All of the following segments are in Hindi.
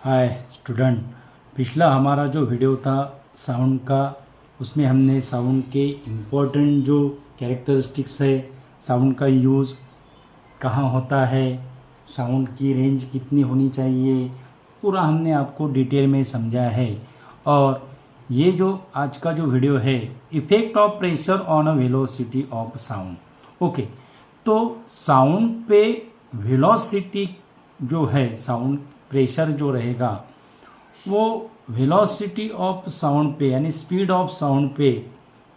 हाय स्टूडेंट, पिछला हमारा जो वीडियो था साउंड का, उसमें हमने साउंड के इम्पोर्टेंट जो कैरेक्टरिस्टिक्स है, साउंड का यूज़ कहाँ होता है, साउंड की रेंज कितनी होनी चाहिए, पूरा हमने आपको डिटेल में समझा है। और ये जो आज का जो वीडियो है, effect of pressure on a velocity of sound. Okay, तो साउंड पे वेलोसिटी जो है, साउंड प्रेशर जो रहेगा वो वेलोसिटी ऑफ साउंड पे यानी स्पीड ऑफ साउंड पे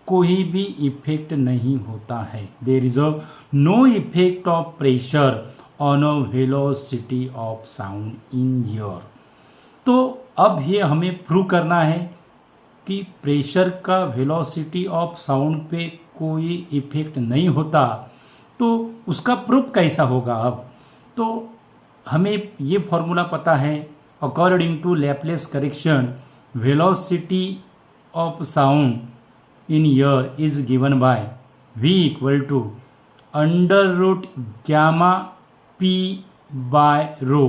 कोई भी इफेक्ट नहीं होता है। There is a no effect of pressure on a velocity of sound in air. तो अब ये हमें प्रूव करना है कि प्रेशर का वेलोसिटी ऑफ साउंड पे कोई इफेक्ट नहीं होता। तो उसका प्रूफ कैसा होगा? अब तो हमें ये फॉर्मूला पता है, according to Laplace correction velocity of sound in air is given by v equal to under root gamma p by rho.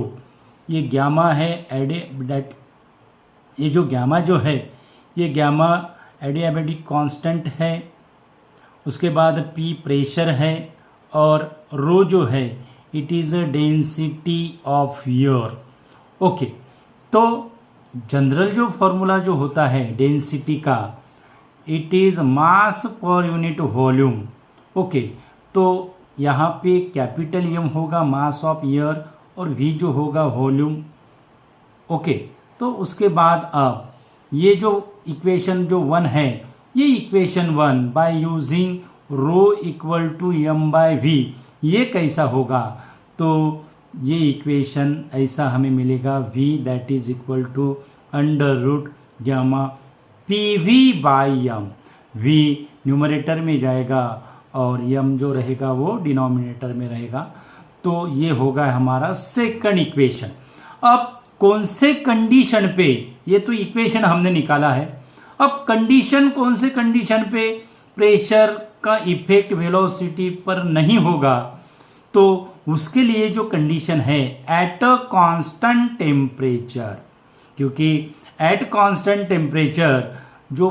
ये गैमा है ये जो गैमा जो है, ये गैमा एडियाबेटिक कांस्टेंट है, उसके बाद p प्रेशर है और रो जो है it is a density of air. Okay, तो जनरल जो फॉर्मूला जो होता है डेंसिटी का, it is mass per unit volume. Okay, तो यहाँ पे कैपिटल एम होगा मास ऑफ एयर और वी जो होगा वॉल्यूम। ओके, तो उसके बाद अब ये जो इक्वेशन जो 1 है, ये equation 1 by using rho equal to M by V, ये कैसा होगा? तो ये इक्वेशन ऐसा हमें मिलेगा v that is equal to under root gamma P V by M. v numerator में जाएगा और m जो रहेगा वो डिनोमिनेटर में रहेगा। तो ये होगा हमारा सेकंड इक्वेशन। अब कौन से कंडीशन पे, ये तो इक्वेशन हमने निकाला है, अब कंडीशन कौन से कंडीशन पे प्रेशर का इफेक्ट वेलोसिटी पर नहीं होगा? तो उसके लिए जो कंडीशन है एट अ कांस्टेंट टेम्परेचर, क्योंकि एट कांस्टेंट टेम्परेचर जो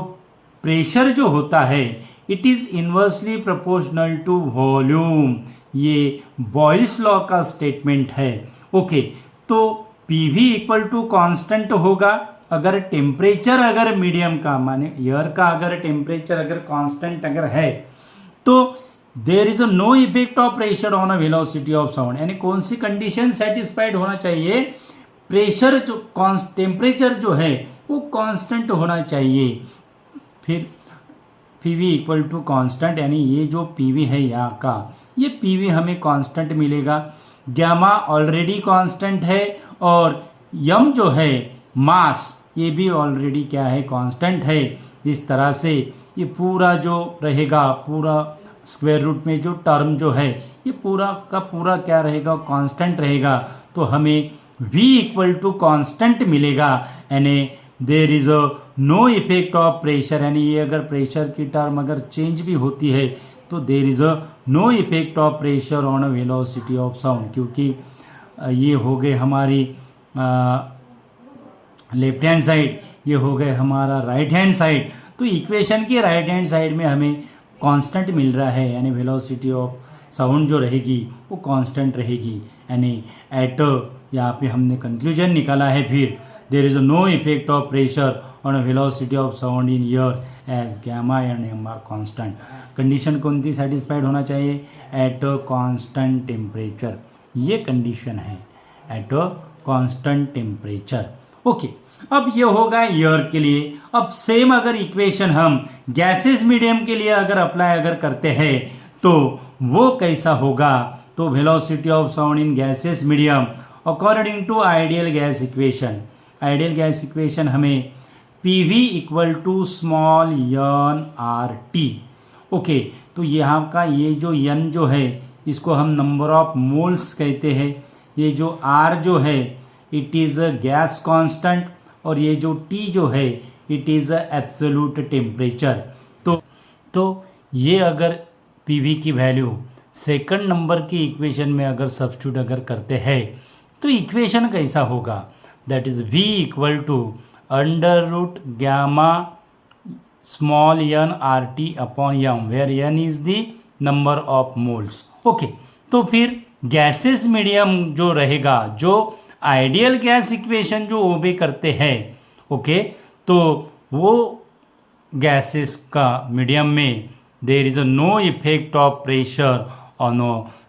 प्रेशर जो होता है it is inversely proportional to volume. ये बॉयल्स लॉ का स्टेटमेंट है। ओके, तो PV इक्वल टू कांस्टेंट होगा अगर टेम्परेचर, अगर मीडियम का माने एयर का अगर टेम्परेचर अगर कांस्टेंट अगर है, तो there is no effect of pressure on a velocity of sound. यानी कौन सी कंडीशन सेटिस्फाइड होना चाहिए? प्रेशर जो टेम्परेचर जो है वो कांस्टेंट होना चाहिए। फिर PV इक्वल टू कांस्टेंट, यानी ये जो PV है यहाँ का, ये PV हमें कांस्टेंट मिलेगा। गैमा ऑलरेडी कांस्टेंट है और m जो है मास, ये भी ऑलरेडी क्या है? कांस्टेंट है। इस तरह से ये पूरा जो रहेगा, पूरा स्क्वायर रूट में जो टर्म जो है ये पूरा का पूरा क्या रहेगा? कांस्टेंट रहेगा। तो हमें v इक्वल टू कांस्टेंट मिलेगा, यानी there is a no effect of pressure. यानी ये अगर प्रेशर की टर्म अगर चेंज भी होती है तो there is a no effect of pressure on a velocity of sound, क्योंकि ये हो गए हमारी लेफ्ट हैंड साइड, ये हो गए हमारा राइट हैंड साइड। तो इक्वेशन की राइट हैंड साइड में हमें कांस्टेंट मिल रहा है, यानी वेलोसिटी ऑफ साउंड जो रहेगी वो कांस्टेंट रहेगी। यानी एट, यहाँ पे हमने कंक्लूजन निकाला है। फिर there is no effect of pressure on a velocity of sound in air as gamma and M are constant. Condition कौन सी सेटिस्फाइड होना चाहिए? एट अ कांस्टेंट टेम्परेचर, ये कंडीशन है at a constant temperature. Okay, अब ये होगा एयर के लिए। अब सेम अगर इक्वेशन हम गैसेस मीडियम के लिए अगर अप्लाई अगर करते हैं तो वो कैसा होगा? तो velocity of sound in gases medium according to ideal gas equation, ideal gas equation हमें PV equal to small n RT। Okay, तो यहाँ का ये जो n जो है इसको हम नंबर ऑफ मोल्स कहते हैं। ये जो R जो है it is a gas constant और ये जो T जो है it is a absolute temperature. तो ये अगर PV की वैल्यू सेकंड नंबर की इक्वेशन में अगर सब्स्टिट्यूट अगर करते हैं तो इक्वेशन कैसा होगा? that is V equal to under root gamma small n RT upon m, where n is the number of moles. Okay, तो फिर गैसेस मीडियम जो रहेगा, जो आइडियल गैस इक्वेशन जो ओबे करते हैं, ओके, तो वो गैसेस का मीडियम में there is no effect of pressure on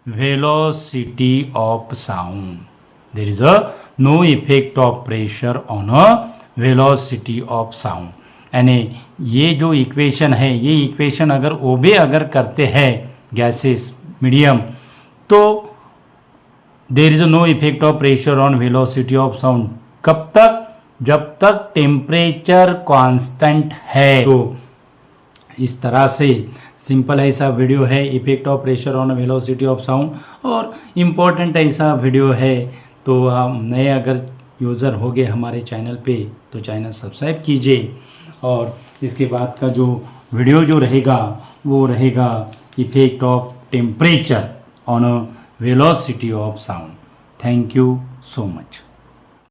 velocity of sound. There is no effect of pressure on velocity of sound. यानी ये जो इक्वेशन है, ये इक्वेशन अगर ओबे अगर करते हैं गैसेस मीडियम, तो there is no effect of pressure on velocity of sound. कब तक? जब तक टेम्परेचर कांस्टेंट है. तो इस तरह से सिंपल ऐसा वीडियो है effect of pressure on velocity of sound, और इम्पोर्टेंट ऐसा वीडियो है. तो हम नए अगर यूज़र हो गए हमारे चैनल पे तो चैनल सब्सक्राइब कीजिए. और इसके बाद का जो वीडियो जो रहेगा वो रहेगा effect of temperature on velocity of sound. Thank you so much.